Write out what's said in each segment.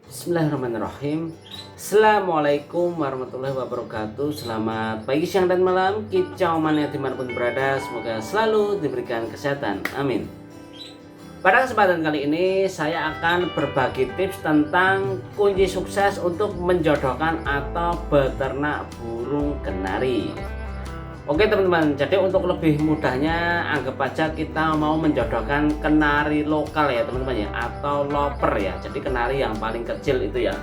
Bismillahirrahmanirrahim. Assalamualaikum warahmatullahi wabarakatuh. Selamat pagi, siang, dan malam kicau mania dimanapun berada. Semoga selalu diberikan kesehatan, amin. Pada kesempatan kali ini saya akan berbagi tips tentang kunci sukses untuk menjodohkan atau beternak burung kenari. Oke teman-teman, jadi untuk lebih mudahnya anggap aja kita mau menjodohkan kenari lokal ya teman-teman ya, atau loper ya, jadi kenari yang paling kecil itu ya.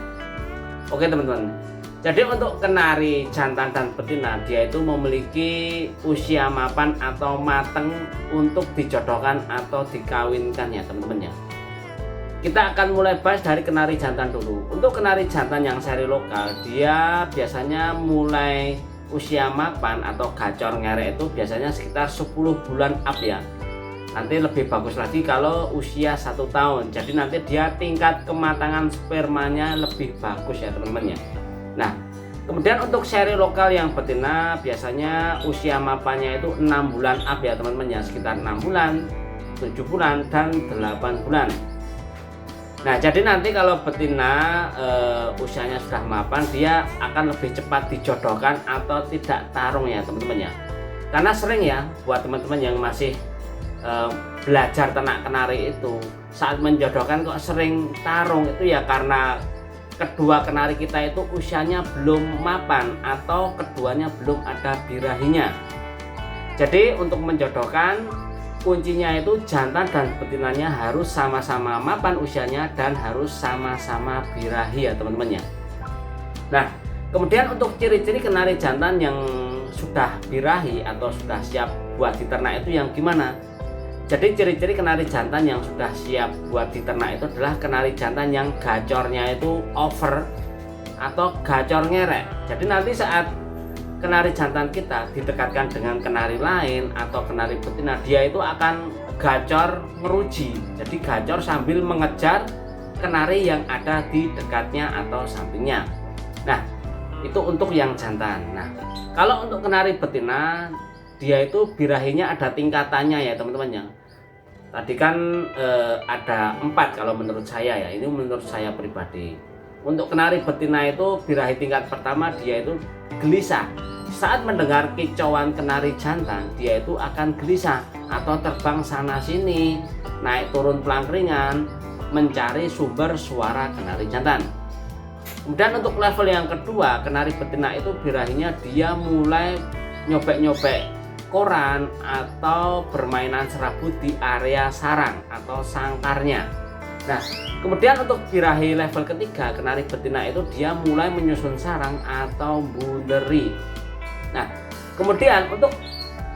Oke teman-teman, jadi untuk kenari jantan dan betina dia itu memiliki usia mapan atau mateng untuk dijodohkan atau dikawinkan ya teman-teman ya. Kita akan mulai bahas dari kenari jantan dulu. Untuk kenari jantan yang seri lokal, dia biasanya mulai usia mapan atau gacor ngerek itu biasanya sekitar 10 bulan up ya. Nanti lebih bagus lagi kalau usia 1 tahun. Jadi nanti dia tingkat kematangan spermanya lebih bagus ya teman-teman ya. Nah, kemudian untuk seri lokal yang betina biasanya usia mapannya itu 6 bulan up ya teman-teman ya, sekitar 6 bulan, 7 bulan, dan 8 bulan. Nah, jadi nanti kalau betina usianya sudah mapan, dia akan lebih cepat dijodohkan atau tidak tarung ya teman-teman ya. Karena sering ya buat teman-teman yang masih belajar ternak kenari itu, saat menjodohkan kok sering tarung itu ya karena kedua kenari kita itu usianya belum mapan atau keduanya belum ada birahinya. Jadi untuk menjodohkan kuncinya itu jantan dan betinanya harus sama-sama mapan usianya dan harus sama-sama birahi ya teman-teman ya. Nah, kemudian untuk ciri-ciri kenari jantan yang sudah birahi atau sudah siap buat diternak itu yang gimana? Jadi ciri-ciri kenari jantan yang sudah siap buat diternak itu adalah kenari jantan yang gacornya itu over atau gacor ngerek. Jadi nanti saat kenari jantan kita didekatkan dengan kenari lain atau kenari betina, dia itu akan gacor meruji. Jadi gacor sambil mengejar kenari yang ada di dekatnya atau sampingnya. Nah, itu untuk yang jantan. Nah, kalau untuk kenari betina, dia itu birahinya ada tingkatannya ya teman-teman ya. Tadi kan ada 4 kalau menurut saya ya, ini menurut saya pribadi. Untuk kenari betina itu birahi tingkat pertama dia itu gelisah. Saat mendengar kicauan kenari jantan, dia itu akan gelisah atau terbang sana sini, naik turun pelangkringan, mencari sumber suara kenari jantan. Kemudian untuk level yang kedua, kenari betina itu birahinya dia mulai nyobek-nyobek koran atau bermainan serabut di area sarang atau sangkarnya. Nah, kemudian untuk birahi level ketiga, kenari betina itu dia mulai menyusun sarang atau bunderi. Nah, kemudian untuk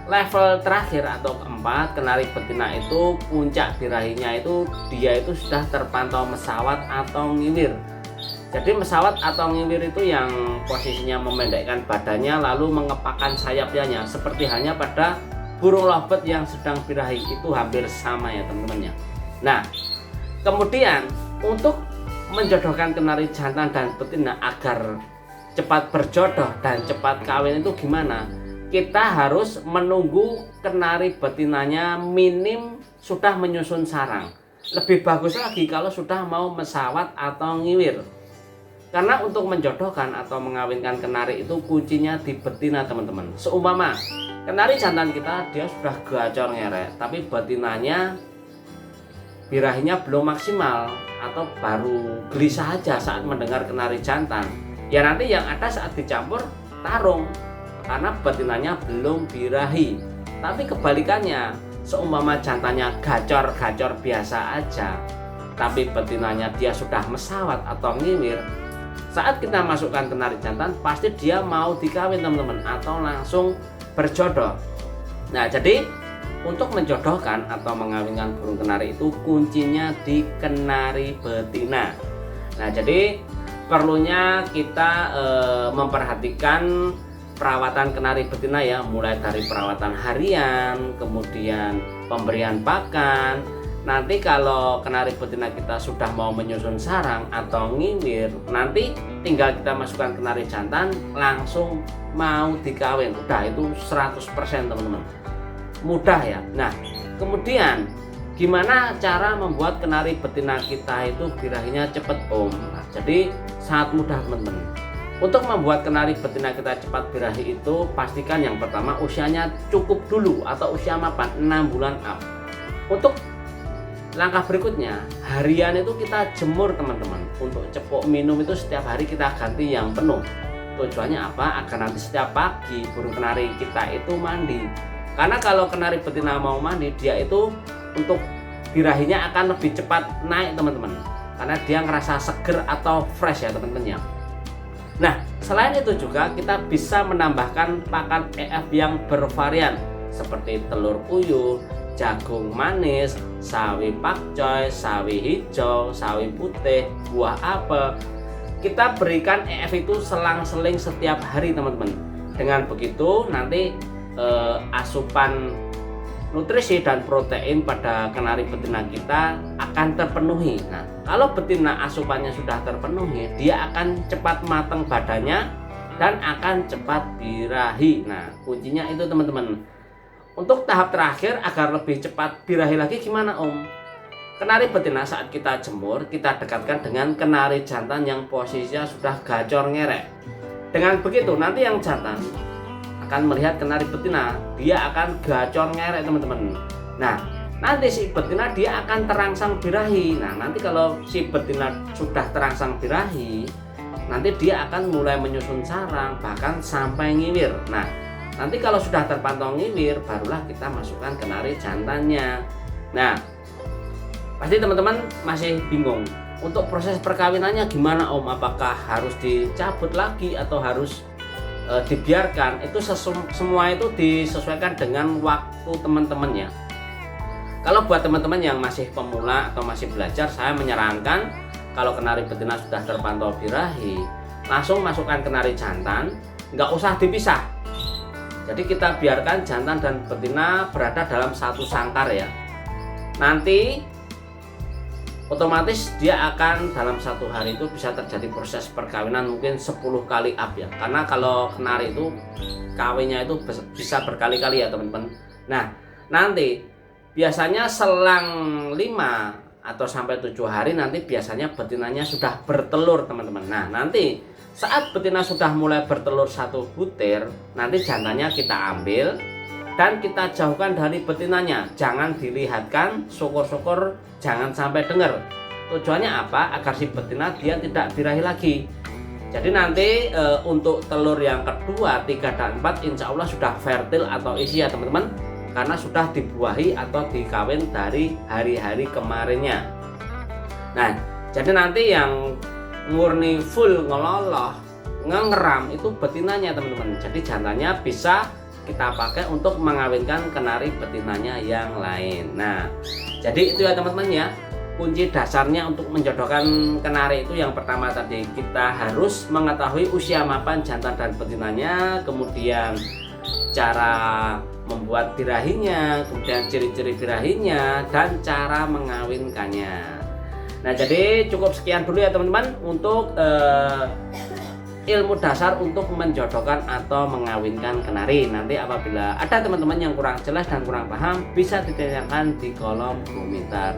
level terakhir atau keempat, kenari betina itu puncak birahinya itu dia itu sudah terpantau mesawat atau ngiwir. Jadi mesawat atau ngiwir itu yang posisinya memendekkan badannya lalu mengepakkan sayapnya, seperti halnya pada burung lovebird yang sedang birahi, itu hampir sama ya teman-teman ya. Nah, kemudian untuk menjodohkan kenari jantan dan betina agar cepat berjodoh dan cepat kawin itu gimana? Kita harus menunggu kenari betinanya minim sudah menyusun sarang. Lebih bagus lagi kalau sudah mau mesawat atau ngiwir. Karena untuk menjodohkan atau mengawinkan kenari itu kuncinya di betina teman-teman. Seumpama kenari jantan kita dia sudah gacor ngerek, tapi betinanya birahinya belum maksimal atau baru gelisah aja saat mendengar kenari jantan, ya nanti yang ada saat dicampur tarung karena betinanya belum birahi. Tapi kebalikannya, seumpama jantannya gacor-gacor biasa aja tapi betinanya dia sudah mesawat atau ngiwir, saat kita masukkan kenari jantan pasti dia mau dikawin teman-teman atau langsung berjodoh. Nah, jadi untuk menjodohkan atau mengawinkan burung kenari itu kuncinya di kenari betina. Nah, jadi perlunya kita memperhatikan perawatan kenari betina ya, mulai dari perawatan harian, kemudian pemberian pakan. Nanti kalau kenari betina kita sudah mau menyusun sarang atau ngiwir, nanti tinggal kita masukkan kenari jantan langsung mau dikawin. Udah itu 100% teman-teman. Mudah ya. Nah, kemudian Gimana cara membuat kenari betina kita itu birahinya cepet Om? Nah, jadi sangat mudah teman-teman. Untuk membuat kenari betina kita cepat birahi itu, pastikan yang pertama usianya cukup dulu atau usia mapan 6 bulan up. Untuk langkah berikutnya, harian itu kita jemur teman-teman. Untuk cepuk minum itu setiap hari kita ganti yang penuh. Tujuannya apa? Agar nanti setiap pagi burung kenari kita itu mandi. Karena kalau kenari betina mau mandi, dia itu untuk birahinya akan lebih cepat naik teman-teman, karena dia ngerasa seger atau fresh ya teman-teman ya. Nah, selain itu juga kita bisa menambahkan pakan EF yang bervarian seperti telur puyuh, jagung manis, sawi pakcoy, sawi hijau, sawi putih, buah apel. Kita berikan EF itu selang-seling setiap hari teman-teman. Dengan begitu nanti asupan nutrisi dan protein pada kenari betina kita akan terpenuhi. Nah, kalau betina asupannya sudah terpenuhi, dia akan cepat matang badannya dan akan cepat birahi. Nah, kuncinya itu teman-teman. Untuk tahap terakhir agar lebih cepat birahi lagi gimana Om? Kenari betina saat kita jemur, kita dekatkan dengan kenari jantan yang posisinya sudah gacor ngerek. Dengan begitu nanti yang jantan akan melihat kenari betina, dia akan gacor ngerek teman-teman. Nah, nanti si betina dia akan terangsang birahi. Nah, nanti kalau si betina sudah terangsang birahi, nanti dia akan mulai menyusun sarang bahkan sampai ngiwir. Nah, nanti kalau sudah terpantau ngiwir, barulah kita masukkan kenari jantannya. Nah, pasti teman-teman masih bingung untuk proses perkawinannya gimana Om? Apakah harus dicabut lagi atau harus dibiarkan? Itu semua itu disesuaikan dengan waktu teman-teman ya. Kalau buat teman-teman yang masih pemula atau masih belajar, saya menyarankan kalau kenari betina sudah terpantau birahi, langsung masukkan kenari jantan, nggak usah dipisah. Jadi kita biarkan jantan dan betina berada dalam satu sangkar ya. Nanti otomatis dia akan dalam satu hari itu bisa terjadi proses perkawinan mungkin 10 kali up ya. Karena kalau kenari itu kawinnya itu bisa berkali-kali ya teman-teman. Nah, nanti biasanya selang 5 atau sampai 7 hari nanti biasanya betinanya sudah bertelur teman-teman. Nah, nanti saat betina sudah mulai bertelur 1 butir, nanti jantannya kita ambil dan kita jauhkan dari betinanya. Jangan dilihatkan, syukur-syukur jangan sampai dengar. Tujuannya apa? Agar si betina dia tidak birahi lagi. Jadi nanti untuk telur yang kedua, 3 dan 4 insya Allah sudah fertil atau isi ya teman-teman, karena sudah dibuahi atau dikawin dari hari-hari kemarinnya. Nah, jadi nanti yang murni full ngeloloh, ngeram itu betinanya teman-teman. Jadi jantannya bisa kita pakai untuk mengawinkan kenari betinanya yang lain. Nah, jadi itu ya teman-teman ya, kunci dasarnya untuk menjodohkan kenari itu yang pertama tadi kita harus mengetahui usia mapan jantan dan betinanya, kemudian cara membuat birahinya, kemudian ciri-ciri birahinya, dan cara mengawinkannya. Nah, jadi cukup sekian dulu ya teman-teman untuk ilmu dasar untuk menjodohkan atau mengawinkan kenari. Nanti apabila ada teman-teman yang kurang jelas dan kurang paham, bisa ditanyakan di kolom komentar.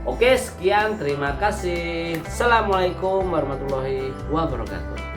Oke, sekian, terima kasih. Assalamualaikum warahmatullahi wabarakatuh.